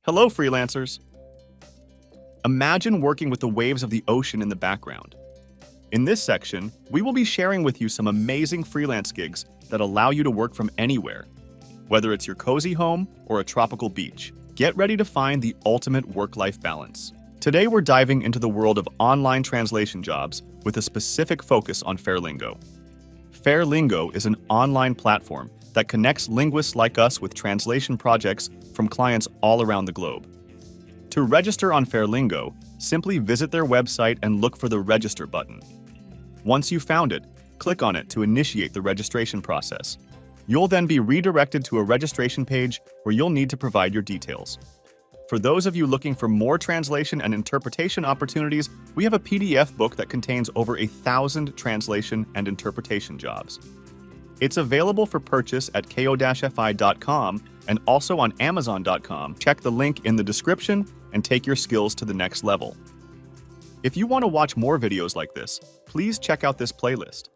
Hello, freelancers. Imagine working with the waves of the ocean in the background. In this section, we will be sharing with you some amazing freelance gigs that allow you to work from anywhere. Whether it's your cozy home or a tropical beach, get ready to find the ultimate work-life balance. Today, we're diving into the world of online translation jobs with a specific focus on Fairlingo. Fairlingo is an online platform that connects linguists like us with translation projects from clients all around the globe. To register on Fairlingo, simply visit their website and look for the Register button. Once you've found it, click on it to initiate the registration process. You'll then be redirected to a registration page where you'll need to provide your details. For those of you looking for more translation and interpretation opportunities, we have a PDF book that contains over 1,000 translation and interpretation jobs. It's available for purchase at ko-fi.com and also on amazon.com. Check the link in the description and take your skills to the next level. If you want to watch more videos like this, please check out this playlist.